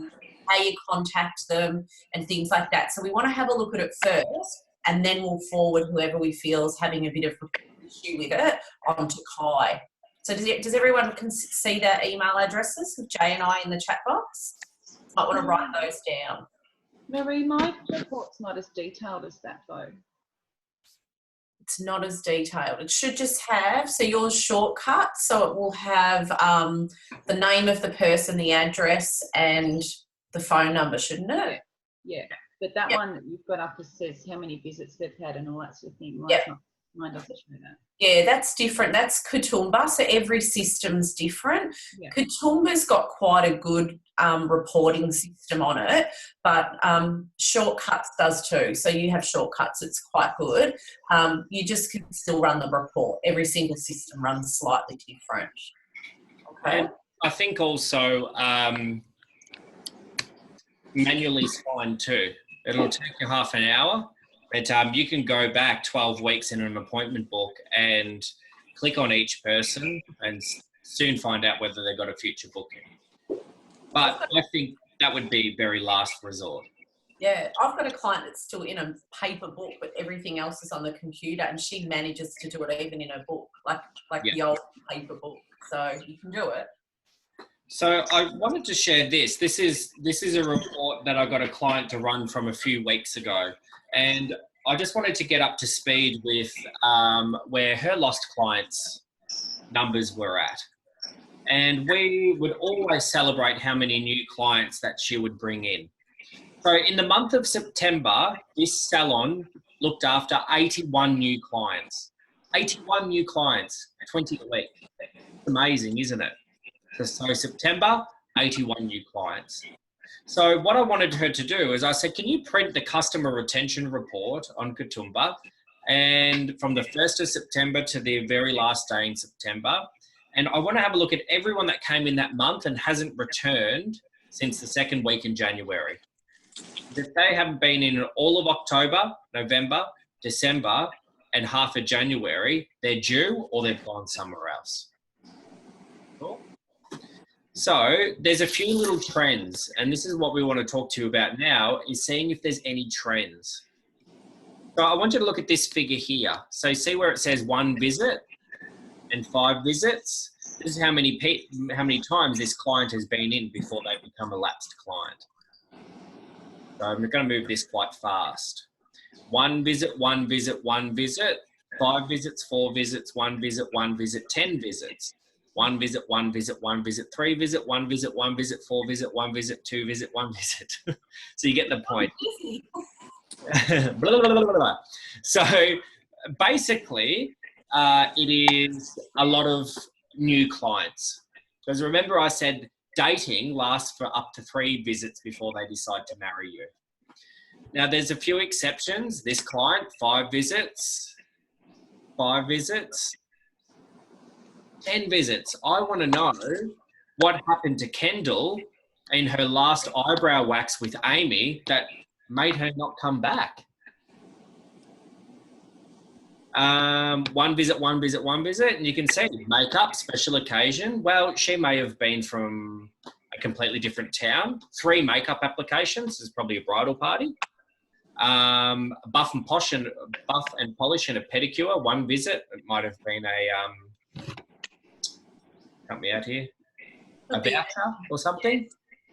how you contact them and things like that. So we want to have a look at it first, and then we'll forward whoever we feel is having a bit of an issue with it onto Kai. So does everyone see their email addresses with Jay and I in the chat box? Might want to write those down. Marie, my report's not as detailed as that though. It's not as detailed. It should just have, so yours shortcut, so it will have the name of the person, the address, and the phone number, shouldn't it? Yeah, but that one that you've got up says how many visits they've had and all that sort of thing. Mine doesn't show that. Yeah, that's different. That's Katoomba, so every system's different. Yeah. Katoomba's got quite a good reporting system on it, but Shortcuts does too. So you have Shortcuts, it's quite good. You just can still run the report. Every single system runs slightly different. Okay. And I think also manually is fine too. It'll take you half an hour. But you can go back 12 weeks in an appointment book and click on each person and soon find out whether they've got a future booking. But I think that would be very last resort. Yeah, I've got a client that's still in a paper book, but everything else is on the computer, and she manages to do it even in a book, like the old paper book. So you can do it. So I wanted to share this. This is a report that I got a client to run from a few weeks ago. And I just wanted to get up to speed with where her lost clients numbers were at. And we would always celebrate how many new clients that she would bring in. So in the month of September, this salon looked after 81 new clients. 81 new clients, 20 a week. It's amazing, isn't it? So September, 81 new clients. So what I wanted her to do is I said, can you print the customer retention report on Katoomba, and from the 1st of September to the very last day in September. And I want to have a look at everyone that came in that month and hasn't returned since the second week in January. If they haven't been in all of October, November, December, and half of January, they're due or they've gone somewhere else. Cool. So there's a few little trends, and this is what we want to talk to you about now, is seeing if there's any trends. So I want you to look at this figure here. So see where it says 1 visit and 5 visits? This is how many times this client has been in before they become a lapsed client. So I'm going to move this quite fast. 1 visit, 1 visit, 1 visit, 5 visits, 4 visits, 1 visit, 1 visit, 10 visits. 1 visit, 1 visit, 1 visit, 3 visit, 1 visit, 1 visit, 4 visit, 1 visit, 2 visit, 1 visit. So you get the point. Blah, blah, blah, blah, blah. So basically, it is a lot of new clients. Because remember I said dating lasts for up to 3 visits before they decide to marry you. Now there's a few exceptions. This client, 5 visits, 5 visits, 10 visits. I want to know what happened to Kendall in her last eyebrow wax with Amy that made her not come back. 1 visit, 1 visit, 1 visit, and you can see makeup, special occasion. Well, she may have been from a completely different town. 3 makeup applications. This is probably a bridal party. Buff and polish and a pedicure. 1 visit. It might have been a help me out here. A voucher or something.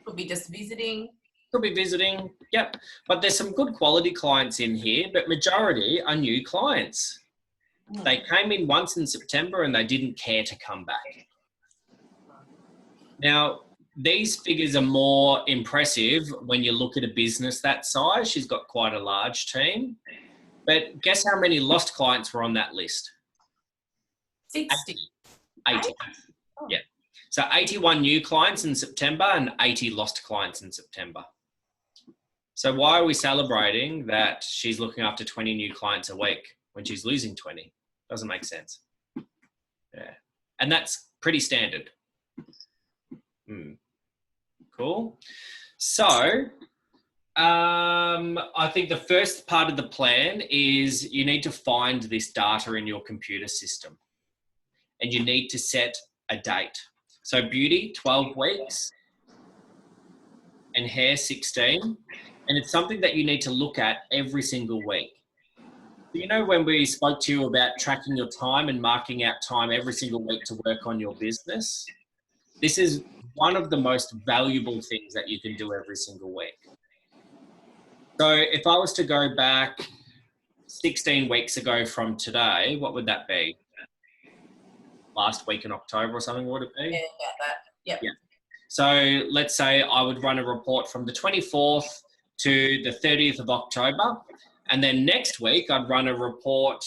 Could be just visiting. Could be visiting. Yep. But there's some good quality clients in here, but majority are new clients. They came in once in September and they didn't care to come back. Now, these figures are more impressive when you look at a business that size. She's got quite a large team. But guess how many lost clients were on that list? 60. 80. Yeah. So 81 new clients in September and 80 lost clients in September. So why are we celebrating that she's looking after 20 new clients a week when she's losing 20? Doesn't make sense. Yeah. And that's pretty standard. Cool. So I think the first part of the plan is you need to find this data in your computer system and you need to set a date. So beauty, 12 weeks and hair, 16. And it's something that you need to look at every single week. You know, when we spoke to you about tracking your time and marking out time every single week to work on your business, this is one of the most valuable things that you can do every single week. So if I was to go back 16 weeks ago from today, what would that be? Last week in October or something, would it be? Yeah, that. Yep. Yeah. So let's say I would run a report from the 24th to the 30th of October. And then next week, I'd run a report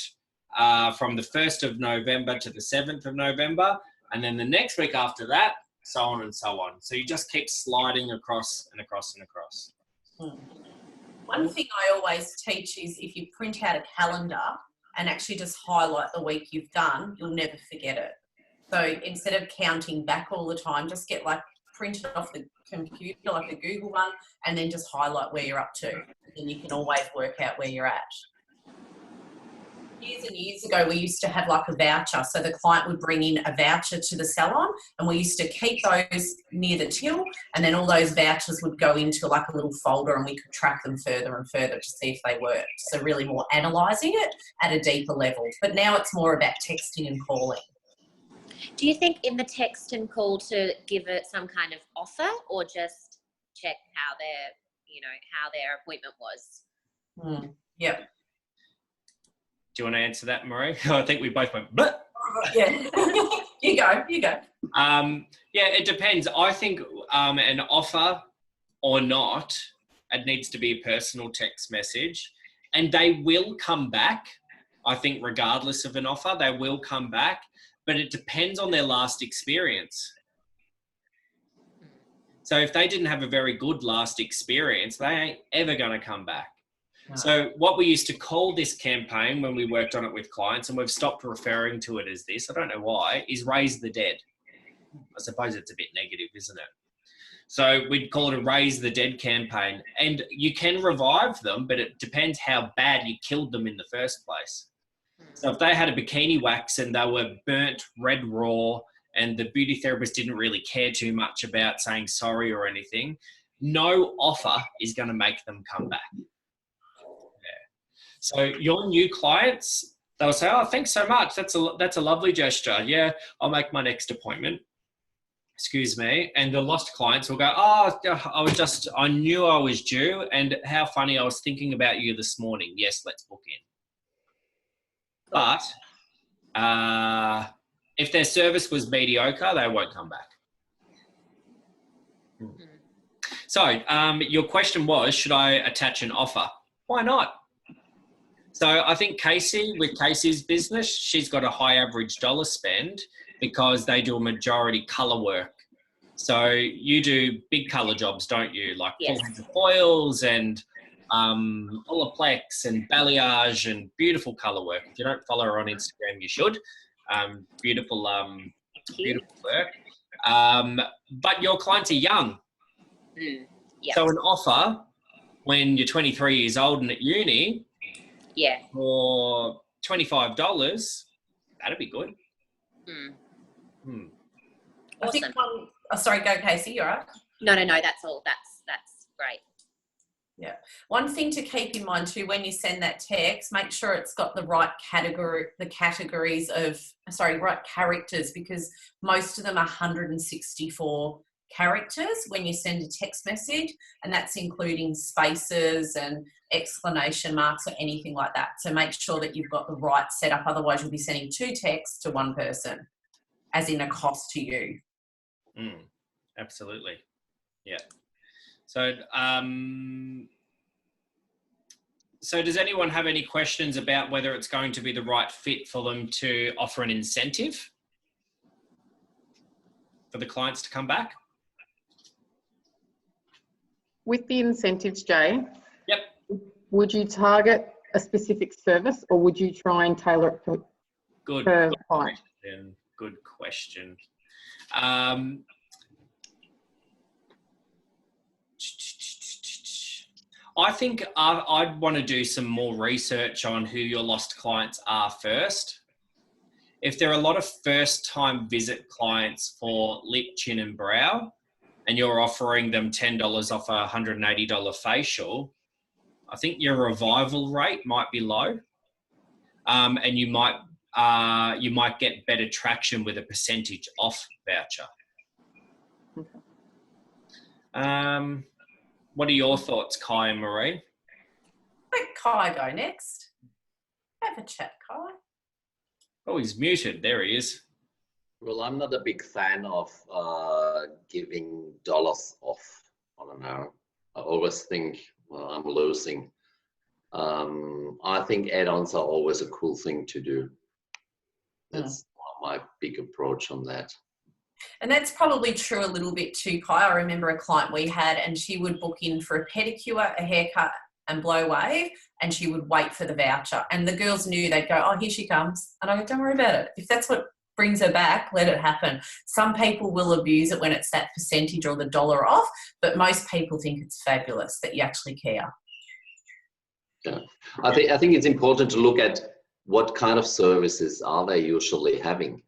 from the 1st of November to the 7th of November. And then the next week after that, so on and so on. So you just keep sliding across and across and across. One thing I always teach is if you print out a calendar and actually just highlight the week you've done, you'll never forget it. So instead of counting back all the time, just get print it off the computer, like a Google one, and then just highlight where you're up to. And you can always work out where you're at. Years and years ago, we used to have a voucher. So the client would bring in a voucher to the salon and we used to keep those near the till, and then all those vouchers would go into a little folder and we could track them further and further to see if they worked. So really more analysing it at a deeper level. But now it's more about texting and calling. Do you think in the text and call to give it some kind of offer or just check how their appointment was? Yep. Do you want to answer that, Marie? I think we both went, bleh. Yeah. You go. Yeah, it depends. I think an offer or not, it needs to be a personal text message, and they will come back. I think regardless of an offer, they will come back, but it depends on their last experience. So if they didn't have a very good last experience, they ain't ever going to come back. No. So what we used to call this campaign when we worked on it with clients, and we've stopped referring to it as this, I don't know why, is Raise the Dead. I suppose it's a bit negative, isn't it? So we'd call it a Raise the Dead campaign. And you can revive them, but it depends how bad you killed them in the first place. So if they had a bikini wax and they were burnt red raw and the beauty therapist didn't really care too much about saying sorry or anything, no offer is going to make them come back. So your new clients, they'll say, oh, thanks so much. That's a lovely gesture. Yeah, I'll make my next appointment. Excuse me. And the lost clients will go, oh, I knew I was due, and how funny, I was thinking about you this morning. Yes, let's book in. But if their service was mediocre, they won't come back. So your question was, should I attach an offer? Why not? So I think Casey, with Casey's business, she's got a high average dollar spend because they do a majority colour work. So you do big colour jobs, don't you? Like full heads of foils and Olaplex and balayage and beautiful colour work. If you don't follow her on Instagram, you should. Beautiful work. But your clients are young. So an offer when you're 23 years old and at uni, for $25, that'd be good. Awesome. I think sorry, go Casey, you're right. No, that's all. That's great. Yeah. One thing to keep in mind too, when you send that text, make sure it's got the right right characters, because most of them are 164 characters when you send a text message, and that's including spaces and exclamation marks or anything like that. So make sure that you've got the right setup. Otherwise you'll be sending 2 texts to one person, as in a cost to you. Absolutely. Yeah. So, so does anyone have any questions about whether it's going to be the right fit for them to offer an incentive for the clients to come back? With the incentives, Jay, yep. Would you target a specific service, or would you try and tailor it per client? Good question. I think I'd want to do some more research on who your lost clients are first. If there are a lot of first-time visit clients for lip, chin and brow, and you're offering them $10 off a $180 facial, I think your revival rate might be low, and you might get better traction with a percentage off voucher. What are your thoughts, Kai and Marie? Let Kai go next. Have a chat, Kai. Oh, he's muted. There he is. Well, I'm not a big fan of giving dollars off. I don't know. I always think, well, I'm losing. I think add-ons are always a cool thing to do. That's my big approach on that. And that's probably true a little bit too, Kai. I remember a client we had, and she would book in for a pedicure, a haircut and blow wave, and she would wait for the voucher. And the girls knew, they'd go, oh, here she comes. And I go, don't worry about it. If that's what brings her back, let it happen. Some people will abuse it when it's that percentage or the dollar off, but most people think it's fabulous that you actually care. Yeah, I think it's important to look at what kind of services are they usually having.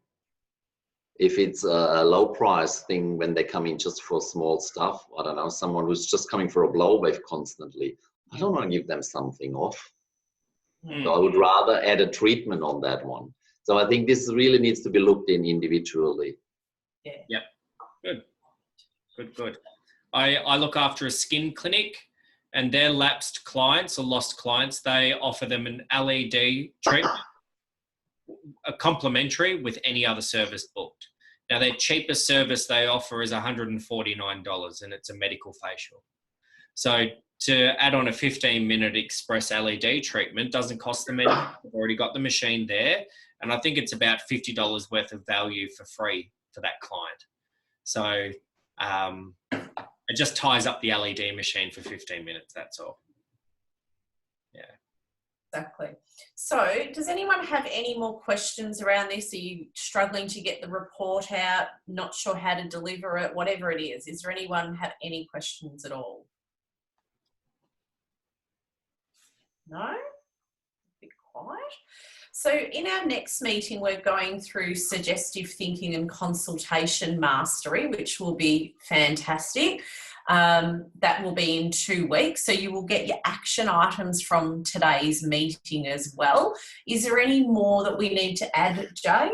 If it's a low price thing when they come in just for small stuff, I don't know, someone who's just coming for a blow wave constantly, I don't want to give them something off. So I would rather add a treatment on that one. So I think this really needs to be looked in individually. Yeah. Good. I look after a skin clinic, and their lapsed clients or lost clients, they offer them an LED treatment, a complimentary with any other service booked. Now, their cheapest service they offer is $149, and it's a medical facial. So to add on a 15-minute express LED treatment doesn't cost them anything. They've already got the machine there, and I think it's about $50 worth of value for free for that client. So it just ties up the LED machine for 15 minutes, that's all. Yeah. Exactly. So does anyone have any more questions around this? Are you struggling to get the report out, not sure how to deliver it, whatever it is? Is there anyone have any questions at all? No? A bit quiet. So in our next meeting, we're going through suggestive thinking and consultation mastery, which will be fantastic. That will be in 2 weeks. So you will get your action items from today's meeting as well. Is there any more that we need to add, Jay?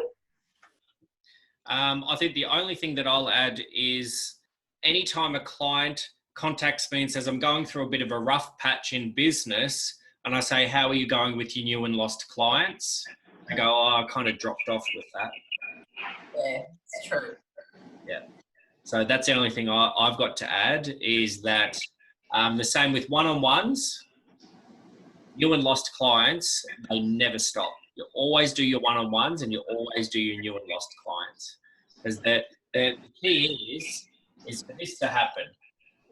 I think the only thing that I'll add is anytime a client contacts me and says, I'm going through a bit of a rough patch in business, and I say, how are you going with your new and lost clients? I go, oh, I kind of dropped off with that. Yeah, it's true. Yeah. So that's the only thing I've got to add is that the same with one-on-ones, new and lost clients, they never stop. You always do your one-on-ones and you always do your new and lost clients. Because the key is for this to happen.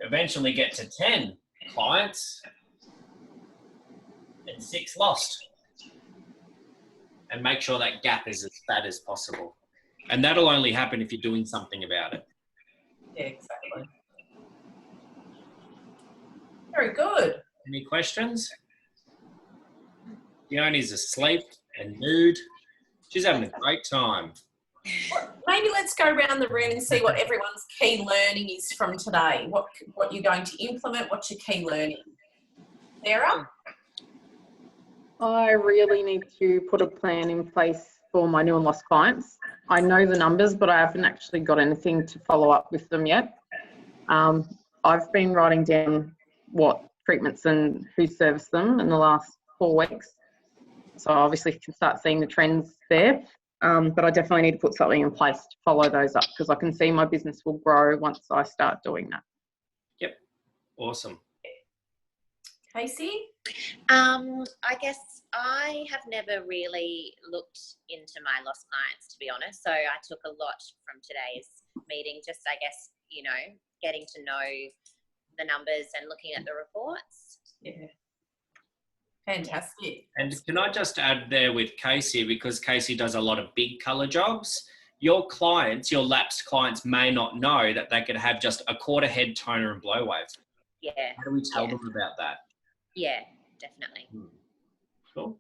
Eventually get to 10 clients and 6 lost. And make sure that gap is as fat as possible. And that'll only happen if you're doing something about it. Yeah, exactly. Very good. Any questions? Dione's asleep and nude. She's having a great time. Maybe let's go around the room and see what everyone's key learning is from today. What you're going to implement, what's your key learning? Sarah? I really need to put a plan in place for my new and lost clients. I know the numbers, but I haven't actually got anything to follow up with them yet. I've been writing down what treatments and who serviced them in the last 4 weeks. So I obviously can start seeing the trends there. But I definitely need to put something in place to follow those up because I can see my business will grow once I start doing that. Yep. Awesome. Casey? I guess I have never really looked into my lost clients, to be honest. So I took a lot from today's meeting, just, I guess, you know, getting to know the numbers and looking at the reports. Yeah. Fantastic. And can I just add there with Casey, because Casey does a lot of big colour jobs, your clients, your lapsed clients may not know that they could have just a quarter head toner and blow wave. Yeah. How do we tell them about that? Yeah, definitely. Cool.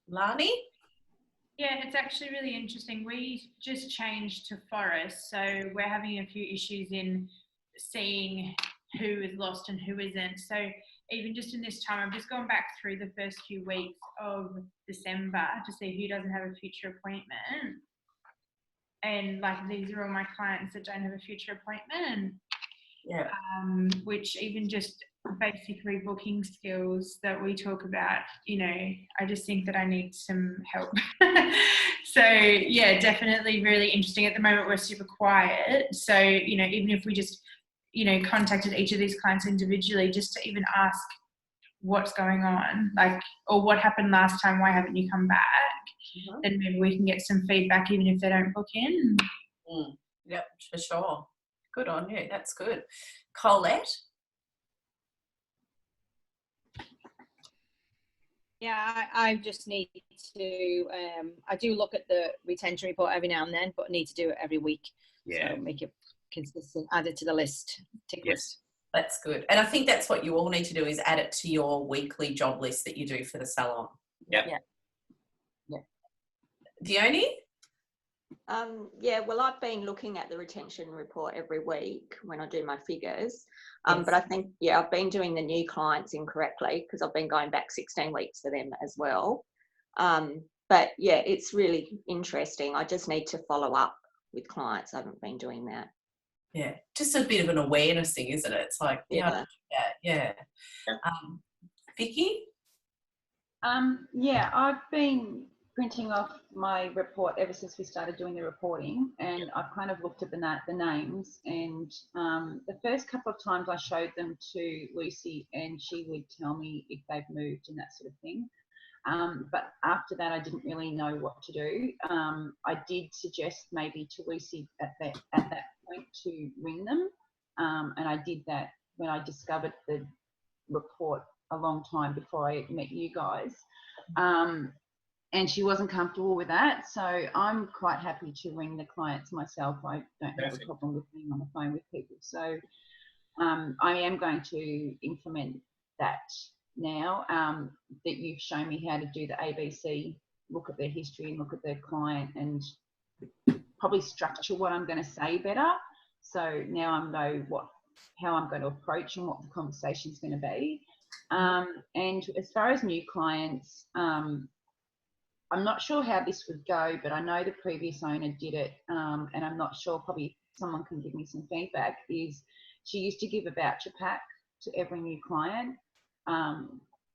Lani? Yeah, it's actually really interesting. We just changed to forest, so we're having a few issues in seeing who is lost and who isn't. So even just in this time, I've just gone back through the first few weeks of December to see who doesn't have a future appointment. And like, these are all my clients that don't have a future appointment. Yeah. Which even just basically booking skills that we talk about, you know, I just think that I need some help. So yeah, definitely really interesting. At the moment, we're super quiet. So, you know, even if we just, you know, contacted each of these clients individually just to even ask what's going on, like, or what happened last time, why haven't you come back? Mm-hmm. Then maybe we can get some feedback even if they don't book in. Yep, for sure. Good on you. That's good. Colette? Yeah, I just need to, I do look at the retention report every now and then, but I need to do it every week. Yeah. So make it consistent, add it to the list. Yes. That's good. And I think that's what you all need to do, is add it to your weekly job list that you do for the salon. Yep. Yeah. Dione? Yeah, well, I've been looking at the retention report every week when I do my figures. Yes. But I think, yeah, I've been doing the new clients incorrectly because I've been going back 16 weeks for them as well. But yeah, it's really interesting. I just need to follow up with clients. I haven't been doing that. Yeah, just a bit of an awareness thing, isn't it? It's like, Yeah. yeah. Vicky? Yeah, I've been printing off my report ever since we started doing the reporting, and I've kind of looked at the names, and the first couple of times I showed them to Lucy and she would tell me if they've moved and that sort of thing. But after that, I didn't really know what to do. I did suggest maybe to Lucy at that point to ring them, and I did that when I discovered the report a long time before I met you guys. And she wasn't comfortable with that, so I'm quite happy to ring the clients myself. I don't have a problem with being on the phone with people. So I am going to implement that now that you've shown me how to do the ABC, look at their history and look at their client and probably structure what I'm going to say better. So now I know how I'm going to approach and what the conversation is going to be. And as far as new clients, I'm not sure how this would go, but I know the previous owner did it, and I'm not sure, probably someone can give me some feedback, is she used to give a voucher pack to every new client.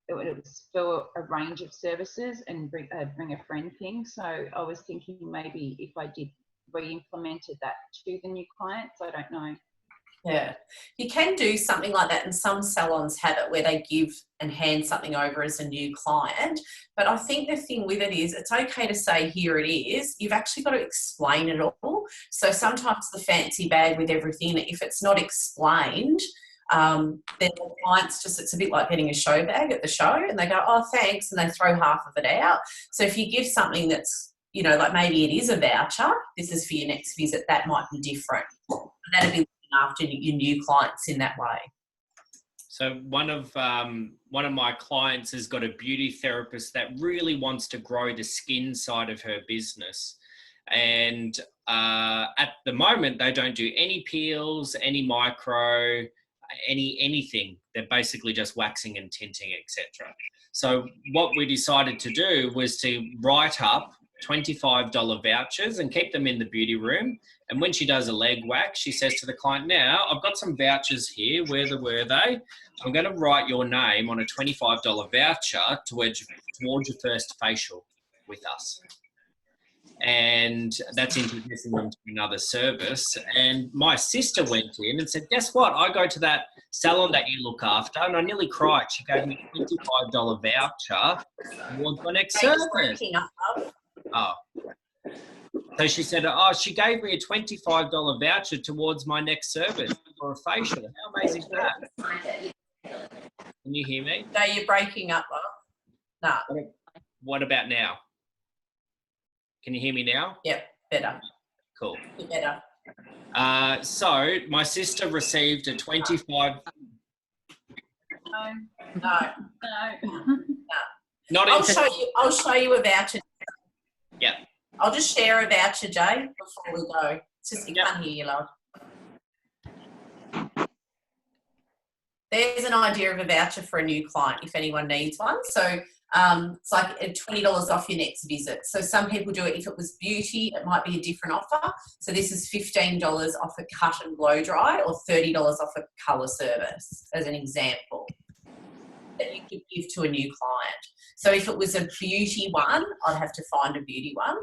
It was for a range of services and bring a friend thing. So I was thinking maybe if I did re-implemented that to the new clients, I don't know. Yeah, you can do something like that, and some salons have it where they give and hand something over as a new client. But I think the thing with it is it's okay to say, here it is. You've actually got to explain it all. So sometimes the fancy bag with everything, if it's not explained, then the clients it's a bit like getting a show bag at the show and they go, oh, thanks, and they throw half of it out. So if you give something that's, like maybe it is a voucher, this is for your next visit, that might be different. That'd be after your new clients in that way. So one of my clients has got a beauty therapist that really wants to grow the skin side of her business, and at the moment they don't do any peels, any micro, anything. They're basically just waxing and tinting, etc. So what we decided to do was to write up $25 vouchers and keep them in the beauty room. And when she does a leg wax, she says to the client, now I've got some vouchers here. Where were they? I'm going to write your name on a $25 voucher towards your first facial with us. And that's introducing them to another service. And my sister went in and said, guess what? I go to that salon that you look after, and I nearly cried. She gave me a $25 voucher towards my next service. Oh. So she said, she gave me a $25 voucher towards my next service for a facial. How amazing is that? Can you hear me? No, you're breaking up, love. No. What about now? Can you hear me now? Yep, better. Cool. You're better. So my sister received a 25. No. Not I'll show you a voucher. Yeah. I'll just share a voucher, Jay, before we go. It's just you can't hear you, love. There's an idea of a voucher for a new client if anyone needs one. So it's like $20 off your next visit. So some people do it. If it was beauty, it might be a different offer. So this is $15 off a cut and blow dry, or $30 off a colour service, as an example, that you could give to a new client. So if it was a beauty one, I'd have to find a beauty one.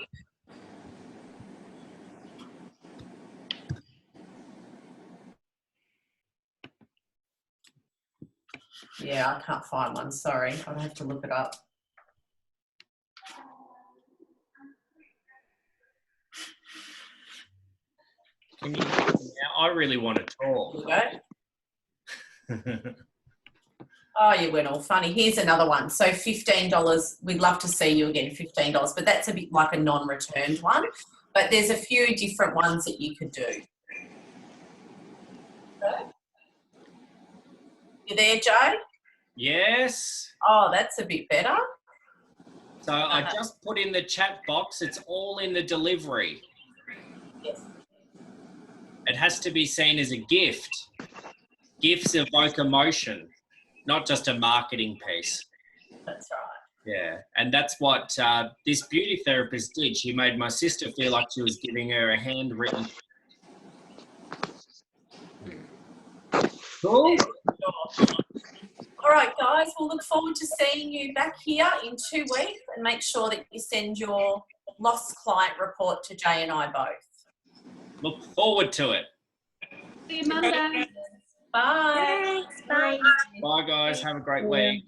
Yeah, I can't find one. Sorry. I'd have to look it up. Can you, I really want to talk. Here we go. Oh, you went all funny. Here's another one. So $15. We'd love to see you again, $15. But that's a bit like a non-returned one. But there's a few different ones that you could do. Okay. You there, Joe? Yes. Oh, that's a bit better. So I just put in the chat box, it's all in the delivery. Yes. It has to be seen as a gift. Gifts evoke emotion, not just a marketing piece. That's right. Yeah, and that's what this beauty therapist did. She made my sister feel like she was giving her a handwritten. Cool. Sure. All right, guys, we'll look forward to seeing you back here in 2 weeks, and make sure that you send your lost client report to Jay and I both. Look forward to it. See you Monday. Bye. Thanks. Bye. Bye, guys. Have a great week.